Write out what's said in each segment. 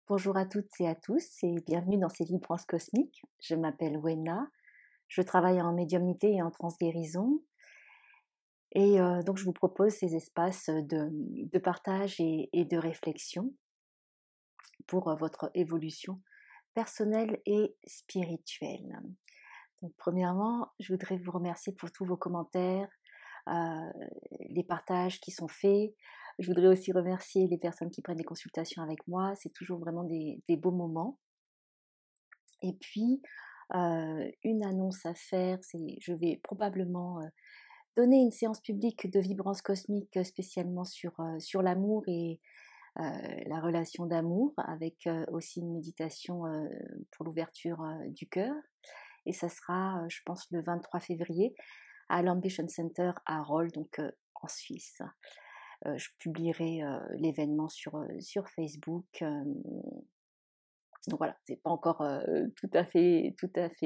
Bonjour à toutes et à tous et bienvenue dans ces vibrances cosmiques. Je m'appelle Wena, je travaille en médiumnité et en transguérison et donc je vous propose ces espaces de partage et de réflexion pour votre évolution personnelle et spirituelle. Donc premièrement, je voudrais vous remercier pour tous vos commentaires, euh, les partages qui sont faits. Je voudrais aussi remercier les personnes qui prennent des consultations avec moi. C'est toujours vraiment des beaux moments. Et puis, une annonce à faire, c'est je vais probablement, donner une séance publique de vibrance cosmique, spécialement sur l'amour et la relation d'amour avec, aussi une méditation, pour l'ouverture, du cœur et ça sera, je pense le 23 février à l'Ambition Center à Rolle, donc en Suisse. Je publierai, l'événement sur Facebook, donc voilà, c'est pas encore tout à fait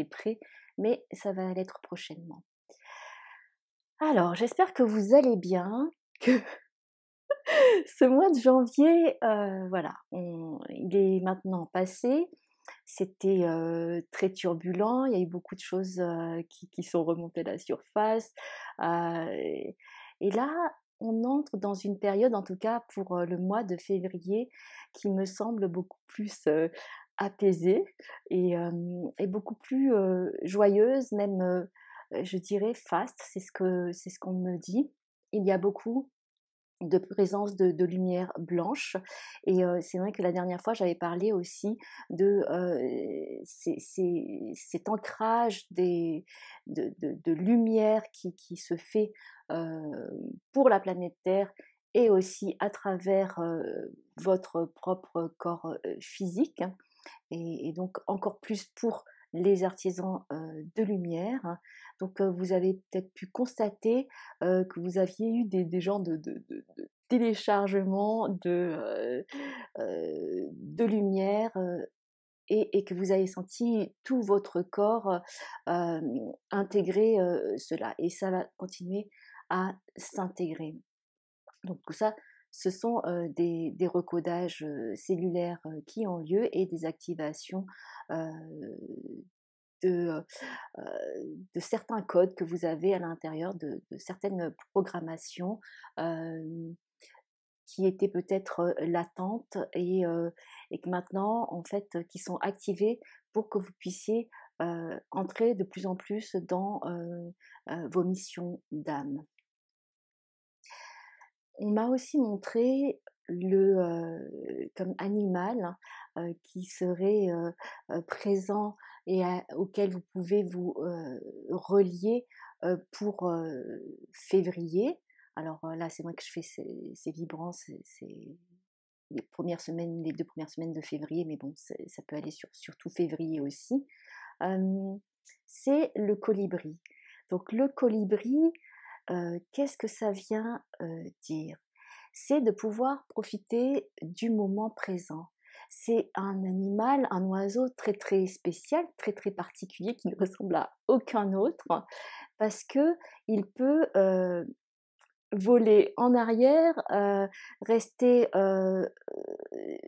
prêt, mais ça va l'être prochainement. Alors, j'espère que vous allez bien, que ce mois de janvier, voilà, il est maintenant passé. C'était très turbulent, il y a eu beaucoup de choses qui sont remontées à la surface. Et là, on entre dans une période, en tout cas pour le mois de février, qui me semble beaucoup plus apaisée et beaucoup plus joyeuse, même je dirais faste, c'est ce qu'on me dit. Il y a beaucoup de présence de lumière blanche et c'est vrai que la dernière fois j'avais parlé aussi de cet ancrage de lumière qui se fait pour la planète Terre et aussi à travers votre propre corps physique et donc encore plus pour les artisans de lumière. Donc vous avez peut-être pu constater que vous aviez eu des genres de téléchargement de lumière et que vous avez senti tout votre corps intégrer cela. Et ça va continuer à s'intégrer. Donc tout ça, ce sont des recodages cellulaires qui ont lieu et des activations euh, de, de certains codes que vous avez à l'intérieur de certaines programmations qui étaient peut-être latentes et que maintenant, en fait, qui sont activées pour que vous puissiez entrer de plus en plus dans vos missions d'âme. On m'a aussi montré comme animal qui serait présent et auquel vous pouvez vous relier pour février. Alors là, c'est vrai que je fais ces vibrances, c'est les premières semaines, les 2 premières semaines de février, mais bon, ça peut aller sur tout février aussi. C'est le colibri. Donc le colibri, qu'est-ce que ça vient dire? C'est de pouvoir profiter du moment présent. C'est un animal, un oiseau très très spécial, très très particulier qui ne ressemble à aucun autre parce que il peut voler en arrière, rester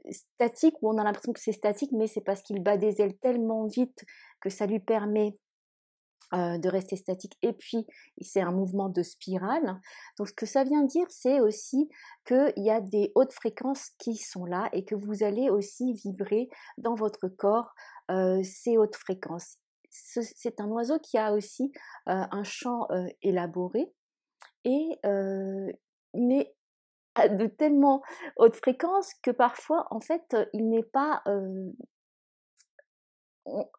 statique où on a l'impression que c'est statique, mais c'est parce qu'il bat des ailes tellement vite que ça lui permet de rester statique et puis c'est un mouvement de spirale. Donc ce que ça vient dire, c'est aussi qu'il y a des hautes fréquences qui sont là et que vous allez aussi vibrer dans votre corps ces hautes fréquences. C'est un oiseau qui a aussi un chant élaboré et mais à de tellement hautes fréquences que parfois en fait il n'est pas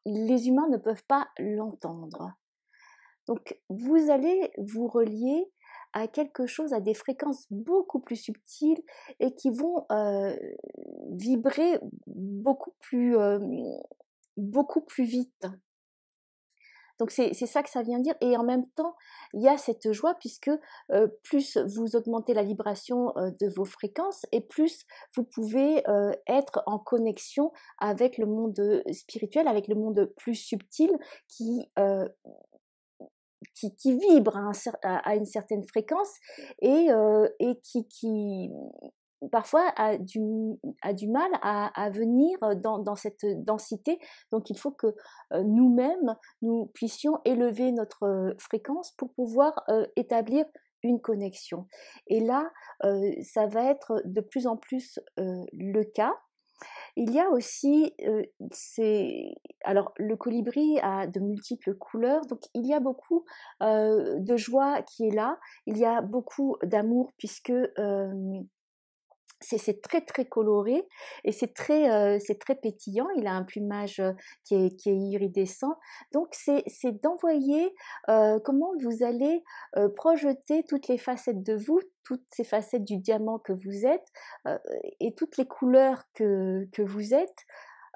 les humains ne peuvent pas l'entendre. Donc vous allez vous relier à quelque chose, à des fréquences beaucoup plus subtiles et qui vont vibrer beaucoup plus vite. Donc c'est ça que ça vient dire et en même temps, il y a cette joie puisque plus vous augmentez la vibration de vos fréquences et plus vous pouvez être en connexion avec le monde spirituel, avec le monde plus subtil qui vibre à une certaine fréquence et parfois a du mal à venir dans cette densité. Donc il faut que nous-mêmes, nous puissions élever notre fréquence pour pouvoir établir une connexion. Et là, ça va être de plus en plus le cas. Il y a aussi, alors le colibri a de multiples couleurs, donc il y a beaucoup de joie qui est là, il y a beaucoup d'amour puisque c'est très très coloré et c'est très pétillant. Il a un plumage qui est iridescent. Donc c'est d'envoyer comment vous allez projeter toutes les facettes de vous, toutes ces facettes du diamant que vous êtes et toutes les couleurs que vous êtes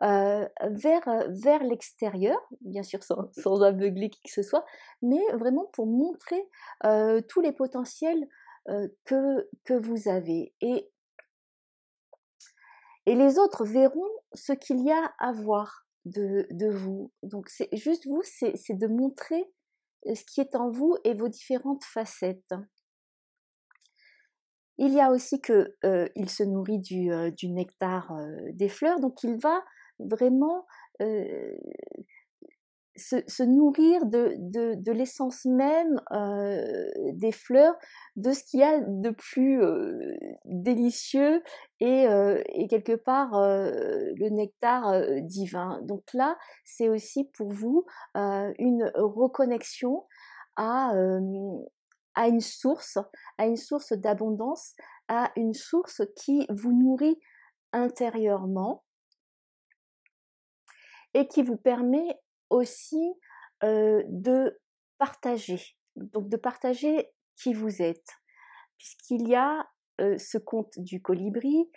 vers l'extérieur, bien sûr sans aveugler qui que ce soit, mais vraiment pour montrer tous les potentiels que vous avez. Et les autres verront ce qu'il y a à voir de vous. Donc c'est juste vous, c'est de montrer ce qui est en vous et vos différentes facettes. Il y a aussi que il se nourrit du nectar des fleurs, donc il va vraiment se nourrir de l'essence même des fleurs, de ce qu'il y a de plus délicieux et quelque part le nectar divin. Donc là, c'est aussi pour vous une reconnexion à, à une source d'abondance, à une source qui vous nourrit intérieurement et qui vous permet aussi de partager, donc de partager qui vous êtes, puisqu'il y a ce conte du colibri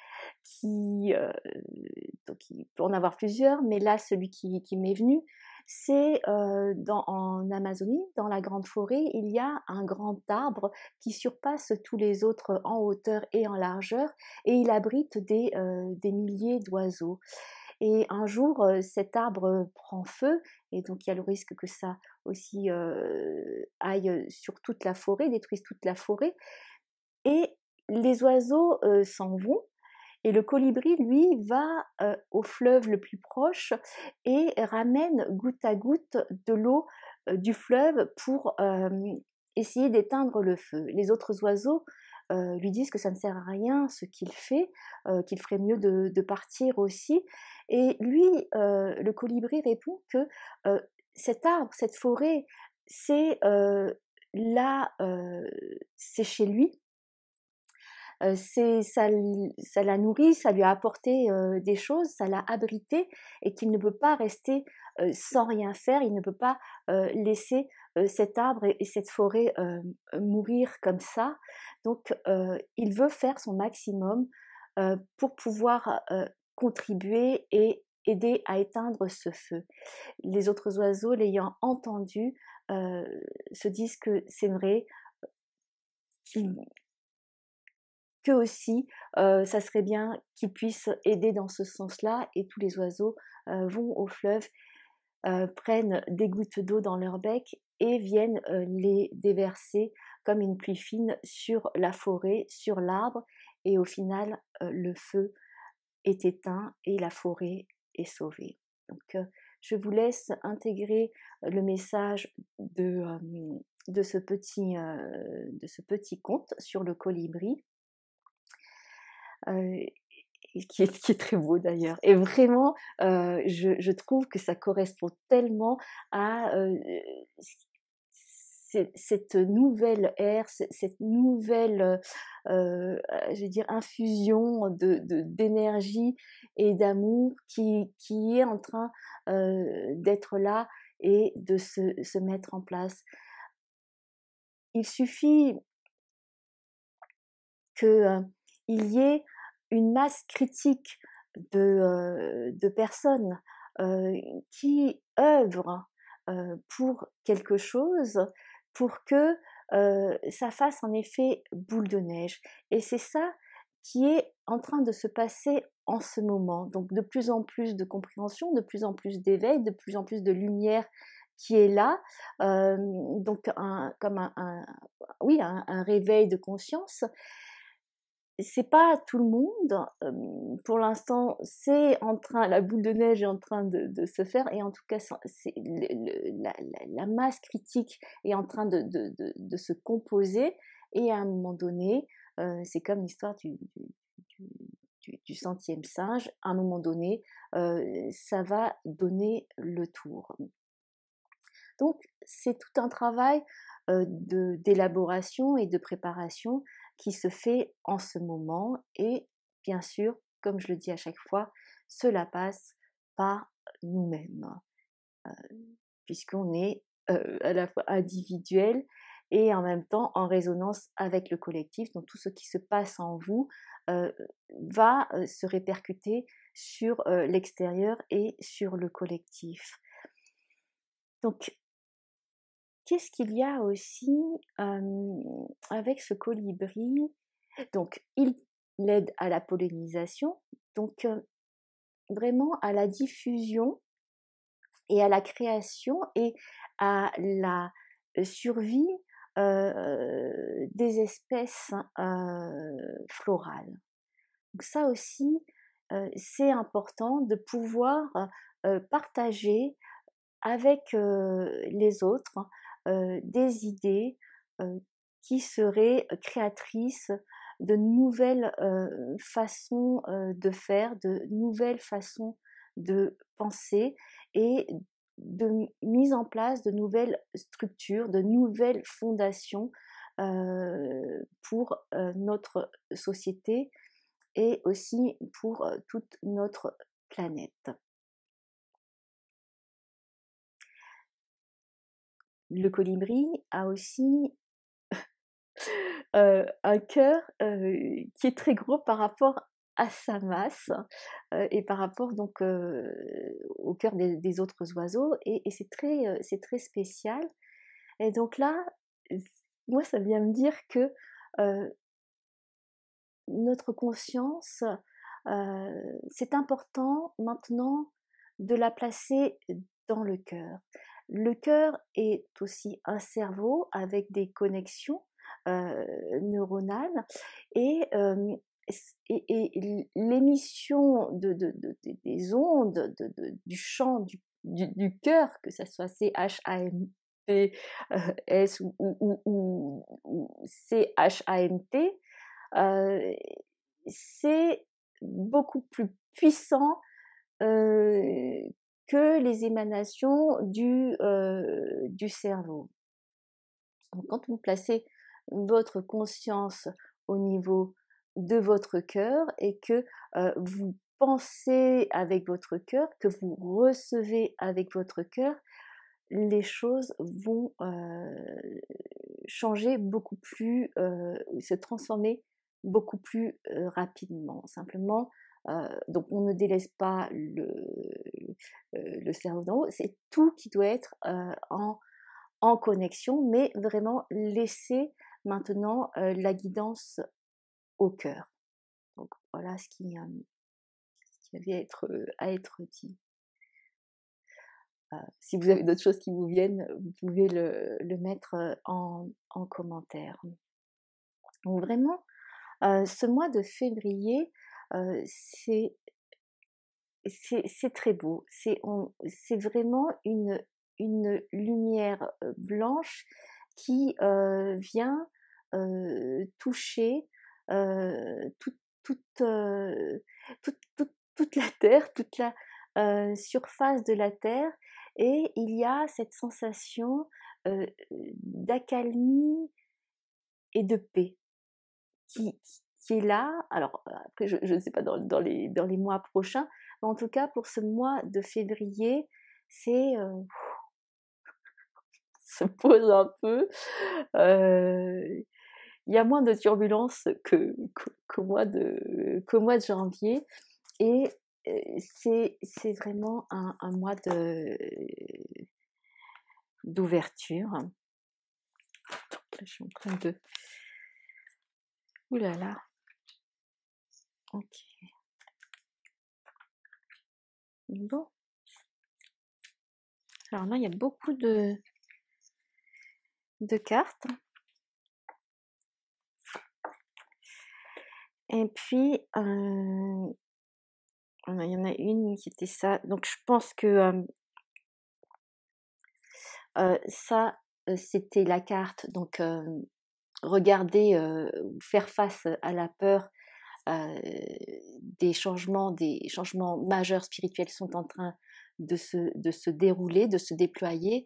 donc il peut en avoir plusieurs, mais là celui qui m'est venu, c'est en Amazonie, dans la grande forêt, il y a un grand arbre qui surpasse tous les autres en hauteur et en largeur, et il abrite des milliers d'oiseaux. Et un jour, cet arbre prend feu, et donc il y a le risque que ça aussi aille sur toute la forêt, détruise toute la forêt. Et les oiseaux s'en vont, et le colibri, lui, va au fleuve le plus proche et ramène goutte à goutte de l'eau du fleuve pour essayer d'éteindre le feu. Les autres oiseaux lui disent que ça ne sert à rien ce qu'il fait, qu'il ferait mieux de partir aussi. Et lui, le colibri répond que cet arbre, cette forêt, c'est là, c'est chez lui. Ça l'a nourri, ça lui a apporté des choses, ça l'a abrité, et qu'il ne peut pas rester sans rien faire, il ne peut pas laisser cet arbre et cette forêt mourir comme ça. Donc il veut faire son maximum pour pouvoir contribuer et aider à éteindre ce feu. Les autres oiseaux, l'ayant entendu, se disent que c'est vrai, qu'eux aussi, ça serait bien qu'ils puissent aider dans ce sens-là, et tous les oiseaux vont au fleuve, prennent des gouttes d'eau dans leur bec et viennent les déverser comme une pluie fine sur la forêt, sur l'arbre, et au final, le feu est éteint et la forêt est sauvée. Donc je vous laisse intégrer le message de ce petit conte sur le colibri. Qui est très beau d'ailleurs. Et vraiment, je trouve que ça correspond tellement à cette nouvelle ère, cette nouvelle, je veux dire, infusion d'énergie et d'amour qui est en train d'être là et de se mettre en place. Il suffit qu'il y ait une masse critique de personnes qui œuvrent pour quelque chose, pour que ça fasse en effet boule de neige. Et c'est ça qui est en train de se passer en ce moment. Donc de plus en plus de compréhension, de plus en plus d'éveil, de plus en plus de lumière qui est là, donc comme oui, un réveil de conscience. c'est pas tout le monde. Pour l'instant, c'est en train, la boule de neige est en train de se faire, et en tout cas, la masse critique est en train de se composer. Et à un moment donné, c'est comme l'histoire du centième singe. À un moment donné, ça va donner le tour. Donc, c'est tout un travail d'élaboration et de préparation qui se fait en ce moment. Et bien sûr, comme je le dis à chaque fois, cela passe par nous-mêmes, euh, puisqu'on est à la fois individuel et en même temps en résonance avec le collectif. Donc tout ce qui se passe en vous va se répercuter sur l'extérieur et sur le collectif. Donc, qu'est-ce qu'il y a aussi avec ce colibri? Donc, il aide à la pollinisation, donc vraiment à la diffusion et à la création et à la survie des espèces florales. Donc ça aussi, c'est important de pouvoir partager avec les autres des idées qui seraient créatrices de nouvelles façons de faire, de nouvelles façons de penser et de mise en place de nouvelles structures, de nouvelles fondations pour notre société et aussi pour toute notre planète. Le colibri a aussi un cœur qui est très gros par rapport à sa masse et par rapport donc au cœur des autres oiseaux, et c'est très spécial. Et donc là, moi ça vient me dire que notre conscience, c'est important maintenant de la placer dans le cœur. Le cœur est aussi un cerveau avec des connexions neuronales, et, et l'émission des ondes du champ du cœur, que ce soit CHAMP S ou CHAMT, c'est beaucoup plus puissant que les émanations du cerveau. Donc, quand vous placez votre conscience au niveau de votre cœur et que vous pensez avec votre cœur, que vous recevez avec votre cœur, les choses vont changer beaucoup plus, se transformer beaucoup plus rapidement. Simplement, donc on ne délaisse pas le cerveau d'en haut, c'est tout qui doit être en connexion, mais vraiment laisser maintenant la guidance au cœur. Donc voilà ce qui avait à être dit. Si vous avez d'autres choses qui vous viennent, vous pouvez le mettre en commentaire. Donc vraiment, ce mois de février, c'est très beau. C'est vraiment une lumière blanche qui vient toucher toute, toute, toute la terre, toute la surface de la terre, et il y a cette sensation d'accalmie et de paix qui est là. Alors après, je ne sais pas dans les mois prochains, mais en tout cas pour ce mois de février, c'est se pose un peu. Il y a moins de turbulences qu'au mois de janvier, et c'est vraiment un mois d'ouverture. Donc là, je suis en train de... Ouh là là. Ok. Bon. Alors là, il y a beaucoup de cartes. Et puis, il y en a une qui était ça. Donc je pense que ça, c'était la carte. Donc regarder, faire face à la peur. Des changements majeurs spirituels sont en train de se dérouler, de se déployer.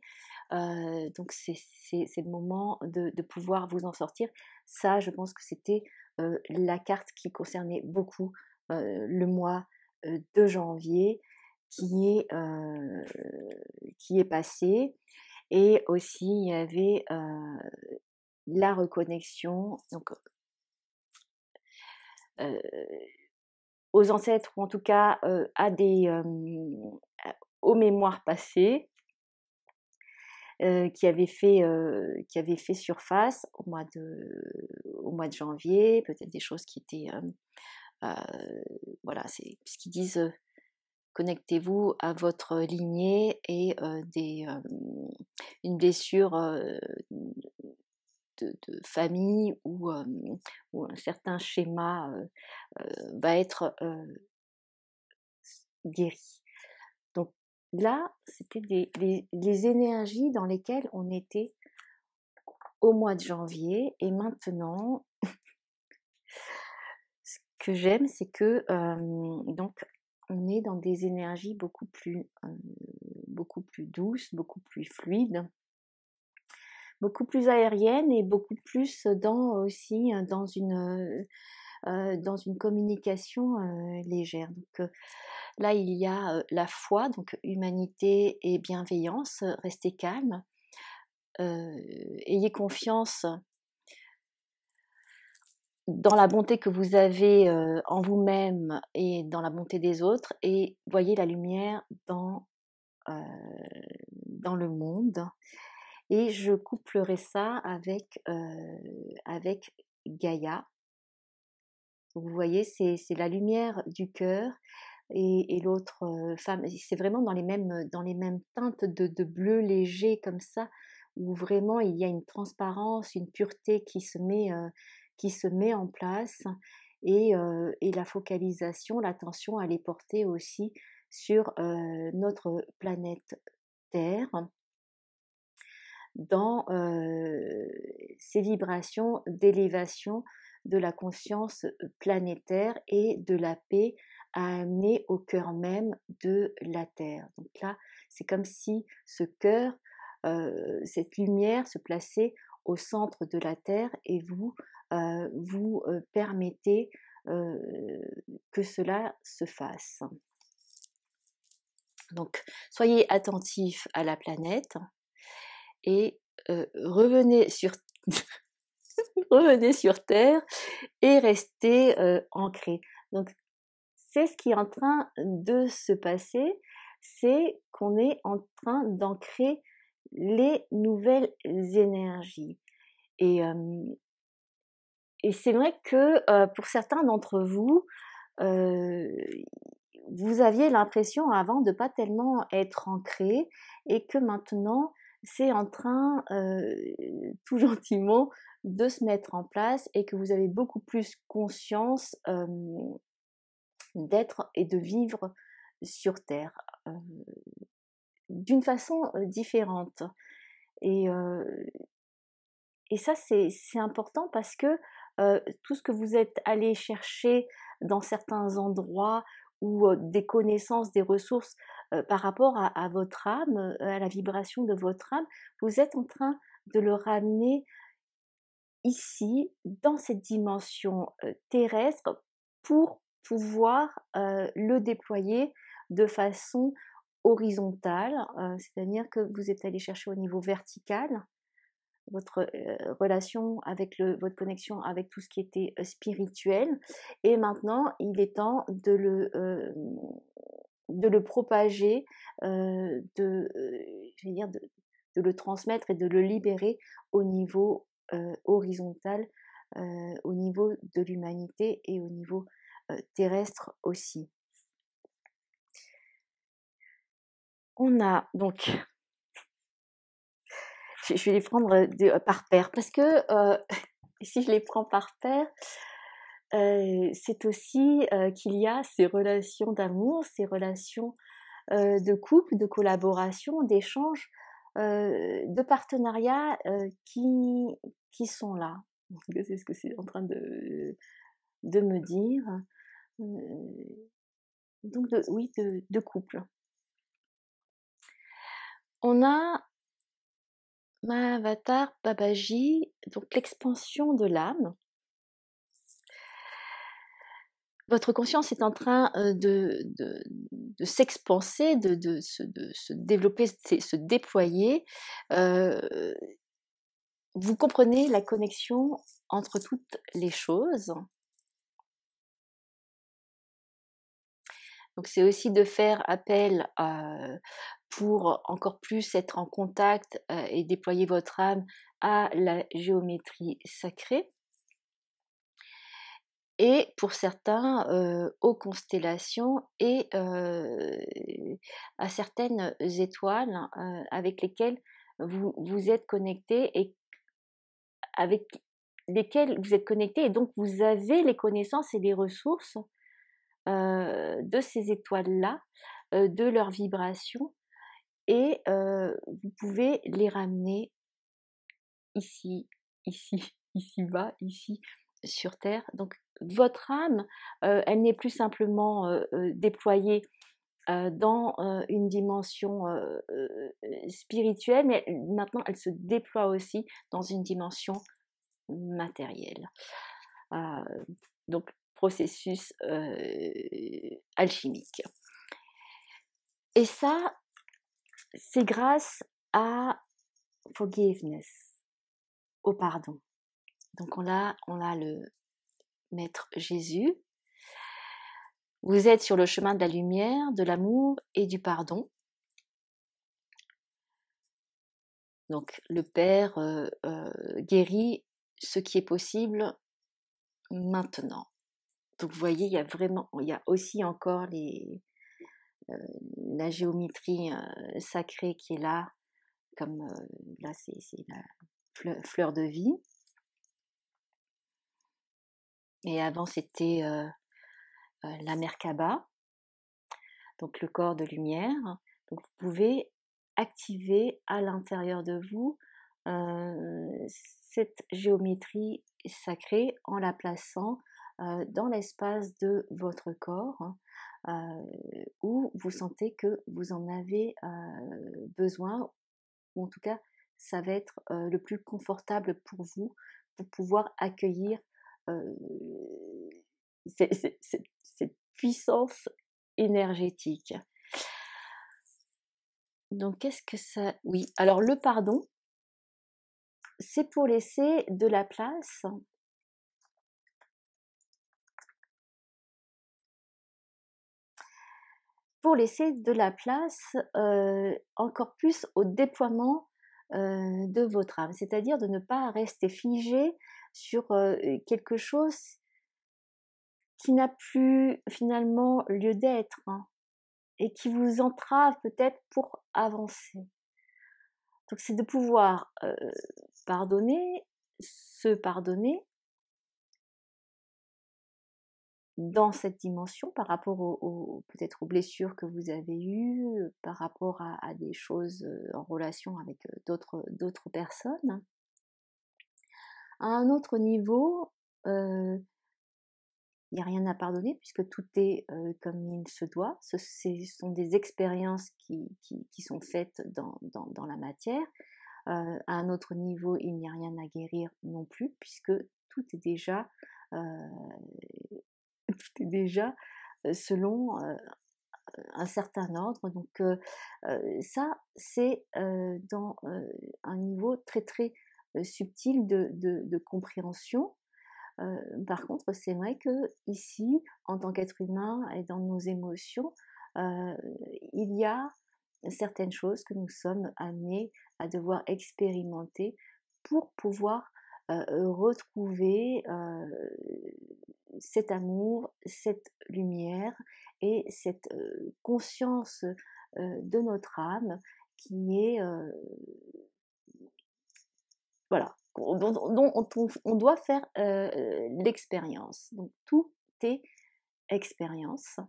Donc c'est le moment de pouvoir vous en sortir. Ça, je pense que c'était la carte qui concernait beaucoup le mois de janvier qui est passé. Et aussi, il y avait la reconnexion donc, aux ancêtres, ou en tout cas aux mémoires passées qui avaient fait surface au mois de janvier, peut-être des choses qui étaient voilà, c'est ce qu'ils disent. Connectez-vous à votre lignée et une blessure de famille ou un certain schéma va être guéri. Donc là, c'était les énergies dans lesquelles on était au mois de janvier. Et maintenant, ce que j'aime, c'est que donc on est dans des énergies beaucoup plus douces, beaucoup plus fluides, beaucoup plus aériennes et beaucoup plus dans une communication légère. Donc là, il y a la foi, donc humanité et bienveillance. Restez calme, ayez confiance dans la bonté que vous avez en vous-même et dans la bonté des autres, et voyez la lumière dans le monde. Et je couplerai ça avec Gaïa. Vous voyez, c'est la lumière du cœur, et l'autre femme, c'est vraiment dans les mêmes teintes de bleu léger comme ça, où vraiment il y a une transparence, une pureté qui se met en place, et la focalisation, l'attention, elle est portée aussi sur notre planète Terre, dans ces vibrations d'élévation de la conscience planétaire et de la paix à amener au cœur même de la Terre. Donc là, c'est comme si ce cœur, cette lumière se plaçait au centre de la Terre, et vous permettez que cela se fasse. Donc, soyez attentifs à la planète et revenez sur Terre et restez ancrés. Donc, c'est ce qui est en train de se passer, c'est qu'on est en train d'ancrer les nouvelles énergies. Et c'est vrai que pour certains d'entre vous, vous aviez l'impression avant de pas tellement être ancré, et que maintenant c'est en train tout gentiment de se mettre en place, et que vous avez beaucoup plus conscience d'être et de vivre sur Terre d'une façon différente. Et, et ça, c'est important, parce que tout ce que vous êtes allé chercher dans certains endroits, ou des connaissances, des ressources par rapport à votre âme, à la vibration de votre âme, vous êtes en train de le ramener ici, dans cette dimension terrestre, pour pouvoir le déployer de façon horizontale, c'est-à-dire que vous êtes allé chercher au niveau vertical votre relation avec votre connexion avec tout ce qui était spirituel, et maintenant il est temps de le propager, j'allais dire de le transmettre et de le libérer au niveau horizontal, au niveau de l'humanité et au niveau terrestre aussi. On a donc, je vais les prendre par paire, parce que si je les prends par paire, c'est aussi qu'il y a ces relations d'amour, ces relations de couple, de collaboration, d'échange, de partenariat qui sont là. C'est ce que c'est en train de me dire. Donc oui, de couple. On a Mahavatar Babaji, donc l'expansion de l'âme. Votre conscience est en train de s'expanser, de se développer, se déployer. Vous comprenez la connexion entre toutes les choses. Donc c'est aussi de faire appel pour encore plus être en contact et déployer votre âme à la géométrie sacrée. Et pour certains, aux constellations et à certaines étoiles avec lesquelles vous êtes connectés et avec lesquelles vous êtes connectés, et donc vous avez les connaissances et les ressources de ces étoiles-là, de leurs vibrations, et vous pouvez les ramener ici, ici-bas, ici sur Terre. Donc votre âme, elle n'est plus simplement déployée dans une dimension spirituelle, mais maintenant elle se déploie aussi dans une dimension matérielle. Donc processus alchimique. Et ça, c'est grâce à forgiveness, au pardon. Donc on a le Maître Jésus. Vous êtes sur le chemin de la lumière, de l'amour et du pardon. Donc le Père guérit ce qui est possible maintenant. Donc vous voyez, il y a aussi encore la géométrie sacrée qui est là, comme là c'est la fleur de vie. Et avant c'était la Merkaba, donc le corps de lumière. Donc vous pouvez activer à l'intérieur de vous cette géométrie sacrée en la plaçant dans l'espace de votre corps où vous sentez que vous en avez besoin, ou en tout cas ça va être le plus confortable pour vous pour pouvoir accueillir cette puissance énergétique. Donc qu'est-ce que ça... Oui, alors le pardon, c'est pour laisser de la place encore plus au déploiement de votre âme, c'est-à-dire de ne pas rester figé sur quelque chose qui n'a plus finalement lieu d'être, hein, et qui vous entrave peut-être pour avancer. Donc c'est de pouvoir pardonner, se pardonner dans cette dimension par rapport peut-être aux blessures que vous avez eues, par rapport à des choses en relation avec d'autres personnes. À un autre niveau, il n'y a rien à pardonner puisque tout est comme il se doit. Ce sont des expériences qui sont faites dans la matière. À un autre niveau, il n'y a rien à guérir non plus puisque tout est déjà selon un certain ordre. Donc ça, c'est dans un niveau très très subtil de compréhension. Par contre, c'est vrai que ici, en tant qu'être humain et dans nos émotions, il y a certaines choses que nous sommes amenés à devoir expérimenter pour pouvoir retrouver cet amour, cette lumière et cette conscience de notre âme qui est voilà, on doit faire l'expérience. Donc tout est expérience,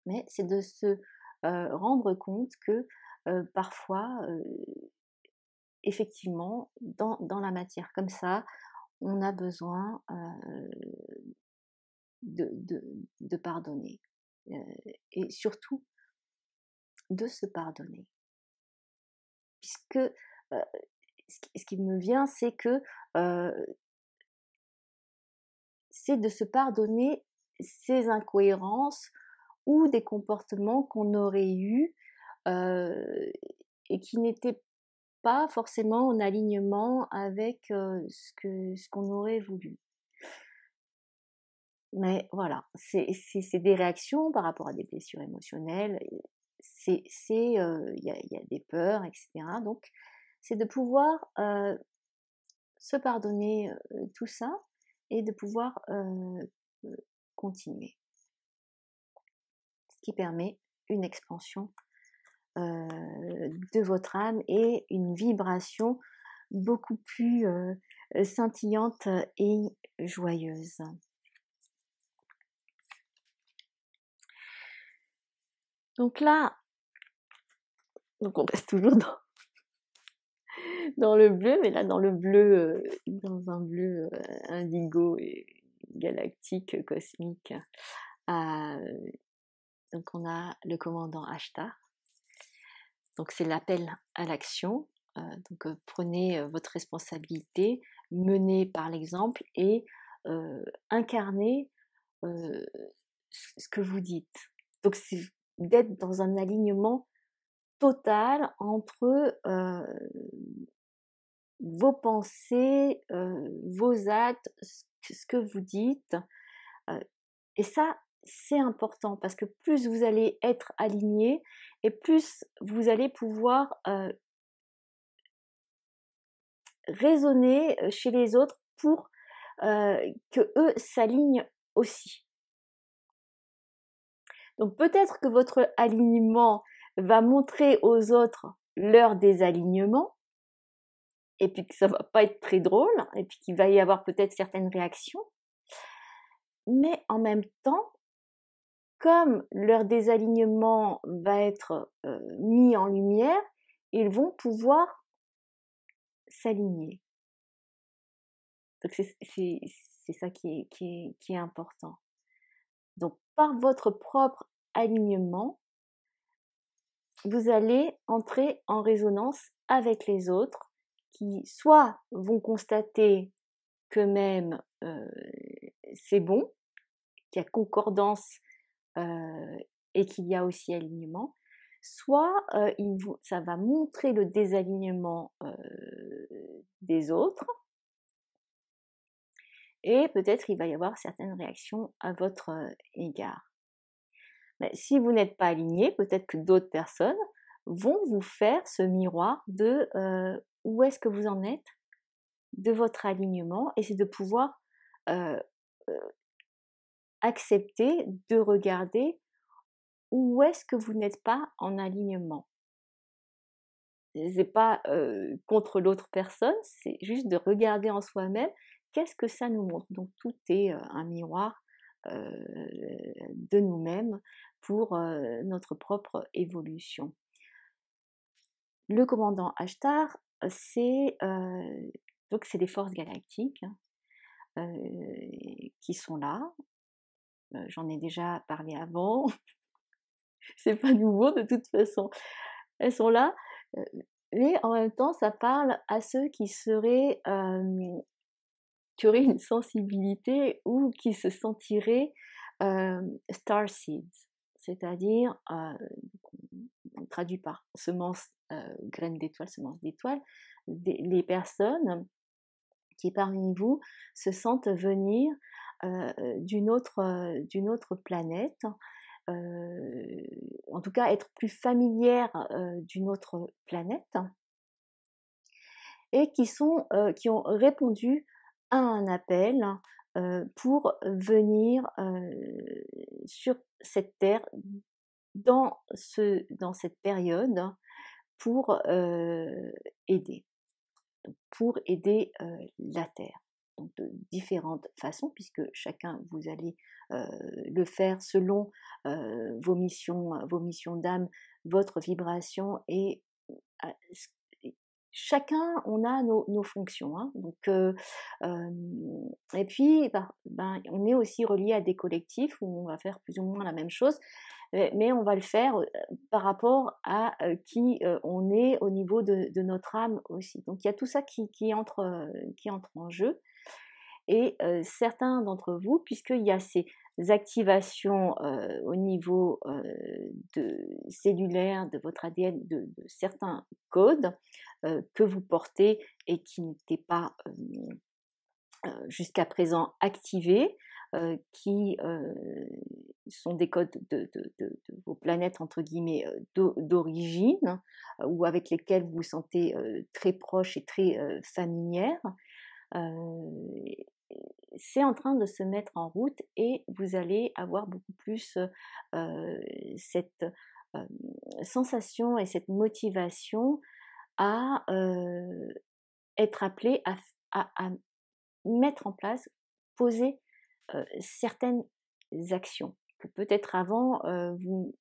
mais c'est de se rendre compte que parfois, effectivement, dans la matière comme ça, on a besoin de pardonner. Et surtout, de se pardonner. Puisque ce qui me vient, c'est que c'est de se pardonner ces incohérences ou des comportements qu'on aurait eus et qui n'étaient pas forcément en alignement avec ce qu'on aurait voulu. Mais voilà, c'est des réactions par rapport à des blessures émotionnelles, il y a des peurs, etc. Donc, c'est de pouvoir se pardonner tout ça et de pouvoir continuer. Ce qui permet une expansion de votre âme et une vibration beaucoup plus scintillante et joyeuse. Donc là, donc on reste toujours dans le bleu, mais là dans le bleu, dans un bleu indigo et galactique, cosmique. Donc on a le commandant Ashtar. Donc c'est l'appel à l'action. Donc prenez votre responsabilité, menez par l'exemple et incarnez ce que vous dites. Donc c'est d'être dans un alignement total entre vos pensées, vos actes, ce que vous dites. Et ça, c'est important parce que plus vous allez être aligné et plus vous allez pouvoir résonner chez les autres pour que eux s'alignent aussi. Donc peut-être que votre alignement va montrer aux autres leur désalignement et puis que ça va pas être très drôle et puis qu'il va y avoir peut-être certaines réactions, mais en même temps, comme leur désalignement va être mis en lumière, ils vont pouvoir s'aligner. Donc c'est ça qui est important. Donc par votre propre alignement, vous allez entrer en résonance avec les autres qui soit vont constater que même c'est bon, qu'il y a concordance et qu'il y a aussi alignement, soit ça va montrer le désalignement des autres et peut-être il va y avoir certaines réactions à votre égard. Mais si vous n'êtes pas aligné, peut-être que d'autres personnes vont vous faire ce miroir de où est-ce que vous en êtes de votre alignement et c'est de pouvoir accepter de regarder où est-ce que vous n'êtes pas en alignement. C'est pas contre l'autre personne, c'est juste de regarder en soi-même qu'est-ce que ça nous montre. Donc tout est un miroir de nous-mêmes pour notre propre évolution. Le commandant Ashtar, c'est les forces galactiques qui sont là. J'en ai déjà parlé avant. C'est pas nouveau de toute façon. Elles sont là, mais en même temps, ça parle à ceux qui auraient une sensibilité ou qui se sentiraient starseeds, c'est-à-dire, on traduit par semence, graine d'étoile, semence d'étoile, les personnes qui parmi vous se sentent venir d'une autre planète, en tout cas être plus familière d'une autre planète, et qui ont répondu à un appel pour venir sur cette terre dans cette période pour aider. pour aider la Terre. Donc de différentes façons, puisque chacun vous allez le faire selon vos missions d'âme, votre vibration et chacun on a nos fonctions. Hein. Donc, et puis on est aussi relié à des collectifs où on va faire plus ou moins la même chose, mais on va le faire par rapport à qui on est au niveau de notre âme aussi. Donc il y a tout ça qui entre en jeu. Et certains d'entre vous, puisqu'il y a ces activations au niveau cellulaire de votre ADN, de certains codes que vous portez et qui n'étaient pas jusqu'à présent activés, qui sont des codes de vos planètes entre guillemets d'origine, ou avec lesquels vous vous sentez très proche et très familière. C'est en train de se mettre en route et vous allez avoir beaucoup plus cette sensation et cette motivation à être appelé à mettre en place, poser certaines actions que peut-être avant vous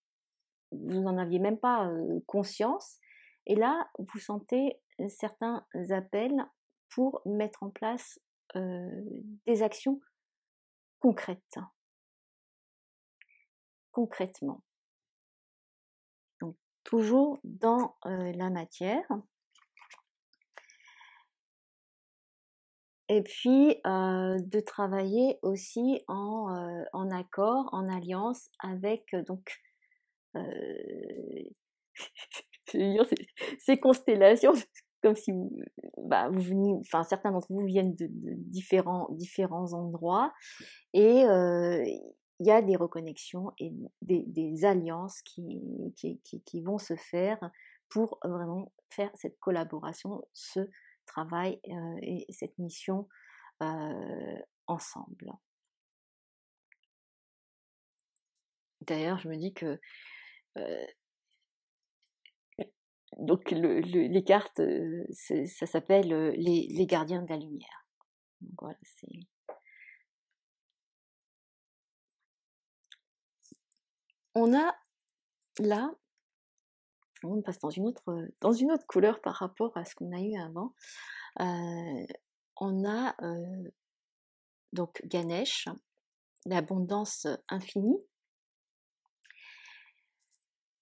n'en aviez même pas conscience, et là vous sentez certains appels pour mettre en place des actions concrètes, concrètement. Donc toujours dans la matière. Et puis de travailler aussi en accord, en alliance avec donc je veux dire, ces constellations, comme si vous veniez, enfin certains d'entre vous viennent de différents endroits, et il y a des reconnexions et des alliances qui vont se faire pour vraiment faire cette collaboration, ce travail et cette mission ensemble. D'ailleurs, je me dis que donc les cartes, ça s'appelle les gardiens de la lumière. Donc voilà, on a là, on passe dans une autre couleur par rapport à ce qu'on a eu avant. On a donc Ganesh, l'abondance infinie.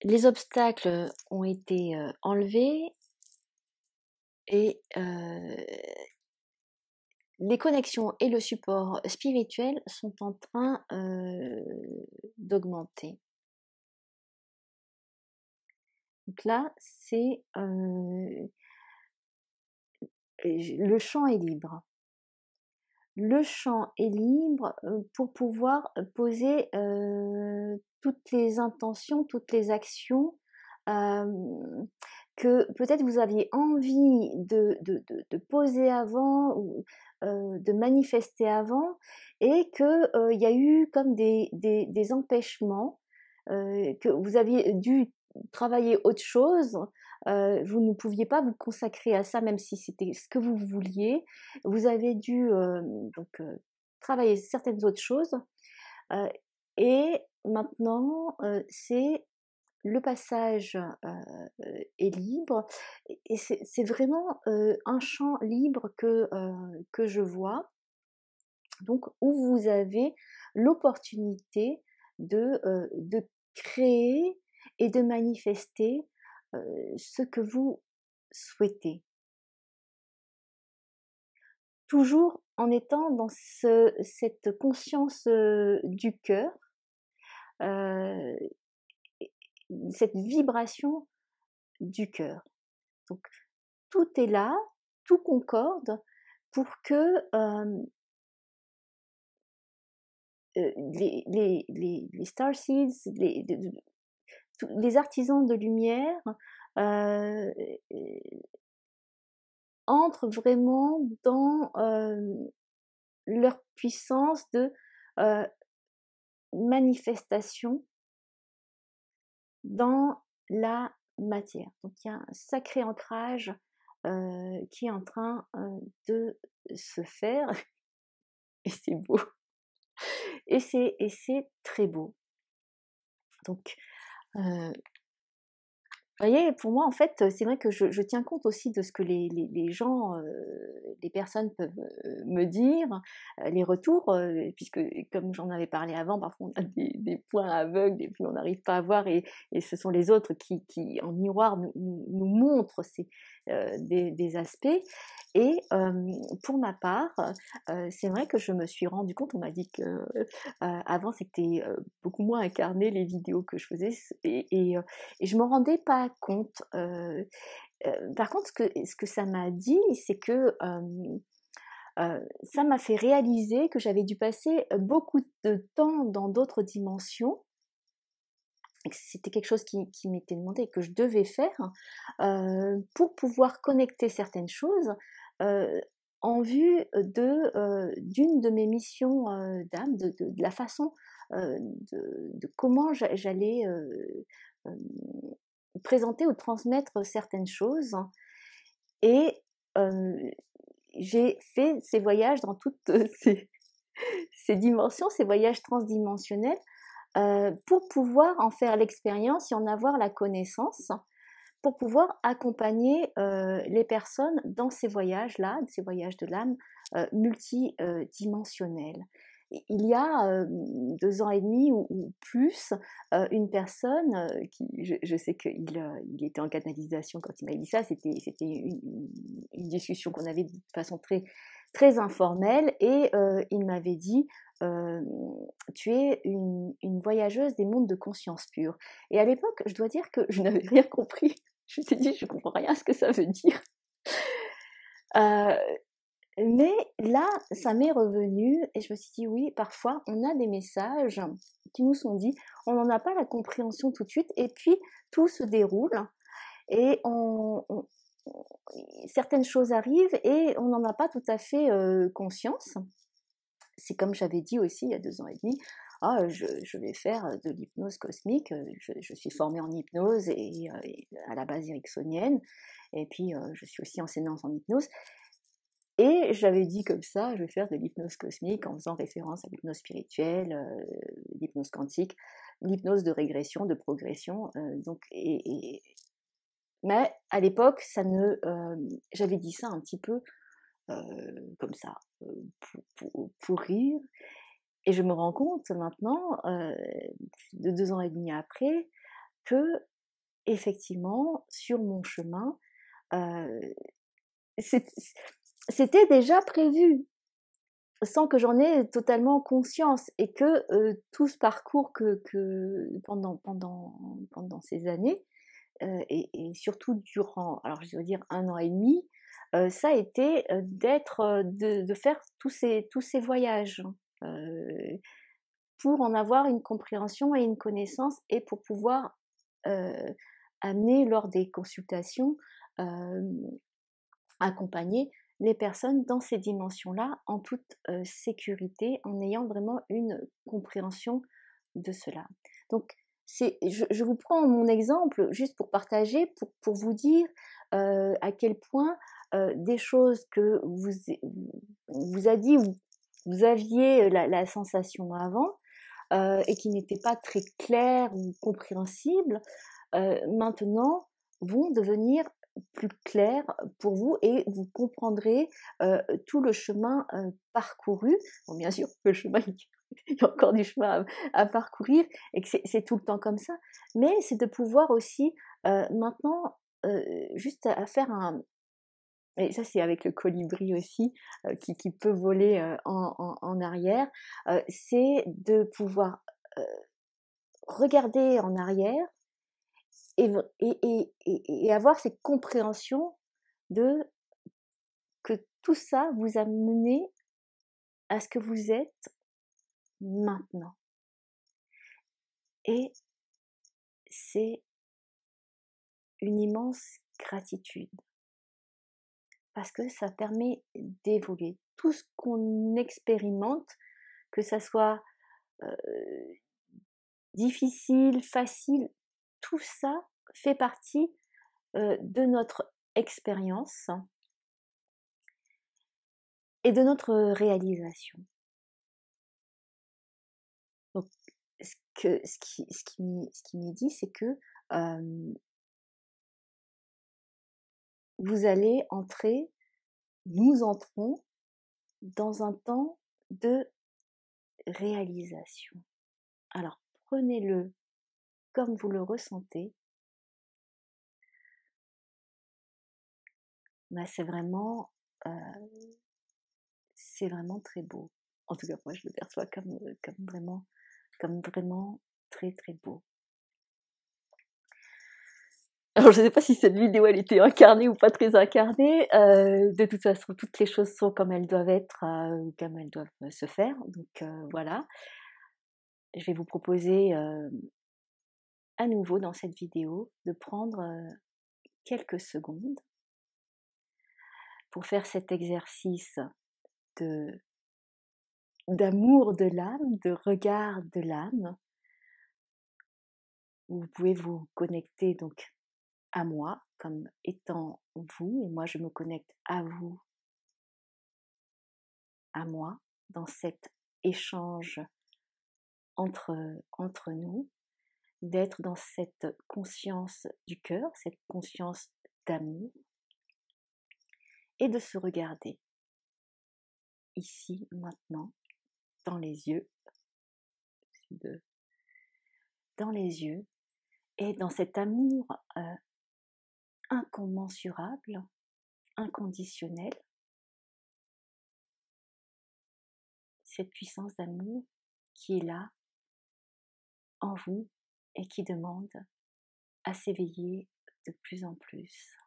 Les obstacles ont été enlevés et les connexions et le support spirituel sont en train d'augmenter. Donc là, c'est le champ est libre. Le champ est libre pour pouvoir poser toutes les intentions, toutes les actions que peut-être vous aviez envie de poser avant ou de manifester avant, et que il y a eu comme des empêchements, que vous aviez dû travailler autre chose, vous ne pouviez pas vous consacrer à ça même si c'était ce que vous vouliez, vous avez dû travailler certaines autres choses, et maintenant c'est le passage est libre, et c'est vraiment un champ libre que je vois, donc où vous avez l'opportunité de créer et de manifester ce que vous souhaitez. Toujours en étant dans cette conscience du cœur, cette vibration du cœur. Donc tout est là, tout concorde pour que les starseeds, les artisans de lumière entrent vraiment dans leur puissance de manifestation dans la matière. Donc il y a un sacré ancrage qui est en train de se faire, et c'est beau, et c'est très beau. Donc, vous voyez, pour moi, en fait, c'est vrai que je tiens compte aussi de ce que les gens, les personnes peuvent me dire, les retours, puisque comme j'en avais parlé avant, parfois on a des points aveugles et puis on n'arrive pas à voir, et ce sont les autres qui en miroir, nous montrent des aspects. Et pour ma part, c'est vrai que je me suis rendu compte, on m'a dit que avant c'était beaucoup moins incarné les vidéos que je faisais, et je me rendais pas compte. Par contre, ce que ça m'a dit, c'est que ça m'a fait réaliser que j'avais dû passer beaucoup de temps dans d'autres dimensions, et que c'était quelque chose qui m'était demandé et que je devais faire pour pouvoir connecter certaines choses euh, en vue d'une de mes missions d'âme, de la façon de comment j'allais euh, présenter ou transmettre certaines choses. Et j'ai fait ces voyages dans toutes ces dimensions, ces voyages transdimensionnels, pour pouvoir en faire l'expérience et en avoir la connaissance, pour pouvoir accompagner les personnes dans ces voyages-là, ces voyages de l'âme multidimensionnels. Il y a 2 ans et demi ou plus, une personne qui, je sais qu'il il était en canalisation quand il m'a dit ça, c'était une discussion qu'on avait de façon très, très informelle, et il m'avait dit tu es une voyageuse des mondes de conscience pure. Et à l'époque, je dois dire que je n'avais rien compris. Je me suis dit, je comprends rien à ce que ça veut dire. Euh, mais là, ça m'est revenu et je me suis dit, oui, parfois, on a des messages qui nous sont dits, on n'en a pas la compréhension tout de suite, et puis tout se déroule, et certaines choses arrivent et on n'en a pas tout à fait conscience. C'est comme j'avais dit aussi il y a 2 ans et demi, ah, je vais faire de l'hypnose cosmique, je suis formée en hypnose et à la base ericksonienne, et puis je suis aussi enseignante en hypnose, et j'avais dit comme ça, je vais faire de l'hypnose cosmique en faisant référence à l'hypnose spirituelle, l'hypnose quantique, l'hypnose de régression, de progression, mais à l'époque, j'avais dit ça un petit peu comme ça, pour rire. Et je me rends compte maintenant, de 2 ans et demi après, que effectivement, sur mon chemin, c'était déjà prévu, sans que j'en ai totalement conscience, et que tout ce parcours pendant ces années, et surtout durant, alors je veux dire 1 an et demi, ça a été de faire tous ces voyages, euh, pour en avoir une compréhension et une connaissance, et pour pouvoir amener lors des consultations, accompagner les personnes dans ces dimensions-là en toute sécurité, en ayant vraiment une compréhension de cela. Donc, je vous prends mon exemple juste pour partager, pour vous dire à quel point des choses que vous a dit, ou vous aviez la sensation avant, et qui n'étaient pas très claires ou compréhensibles, maintenant vont devenir plus claires pour vous, et vous comprendrez tout le chemin parcouru. Bon, bien sûr, le chemin, il y a encore du chemin à parcourir, et que c'est tout le temps comme ça, mais c'est de pouvoir aussi maintenant juste à faire et ça c'est avec le colibri aussi, qui peut voler en arrière, c'est de pouvoir regarder en arrière et avoir cette compréhension de que tout ça vous a mené à ce que vous êtes maintenant. Et c'est une immense gratitude, parce que ça permet d'évoluer. Tout ce qu'on expérimente, que ça soit difficile, facile, tout ça fait partie de notre expérience et de notre réalisation. Donc, ce qui m'est dit, c'est que vous allez entrer, nous entrons dans un temps de réalisation. Alors, prenez-le comme vous le ressentez. Bah, c'est vraiment très beau. En tout cas, moi, je le perçois comme vraiment très très beau. Alors, je ne sais pas si cette vidéo elle était incarnée ou pas très incarnée. De toute façon, toutes les choses sont comme elles doivent être, comme elles doivent se faire. Donc voilà. Je vais vous proposer à nouveau dans cette vidéo de prendre quelques secondes pour faire cet exercice d'amour de l'âme, de regard de l'âme. Vous pouvez vous connecter donc à moi comme étant vous, et moi je me connecte à vous, à moi, dans cet échange entre nous, d'être dans cette conscience du cœur, cette conscience d'amour, et de se regarder ici, maintenant, dans les yeux, et dans cet amour incommensurable, inconditionnel, cette puissance d'amour qui est là, en vous, et qui demande à s'éveiller de plus en plus.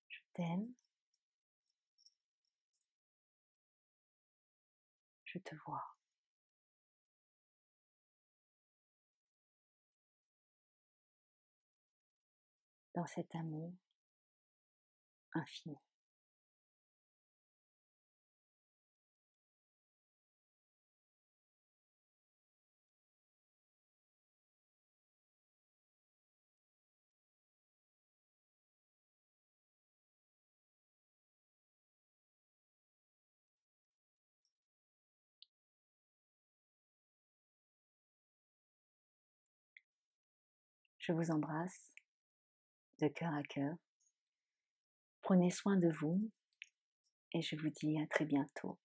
Je t'aime, je te vois. Dans cet amour infini. Je vous embrasse de cœur à cœur. Prenez soin de vous et je vous dis à très bientôt.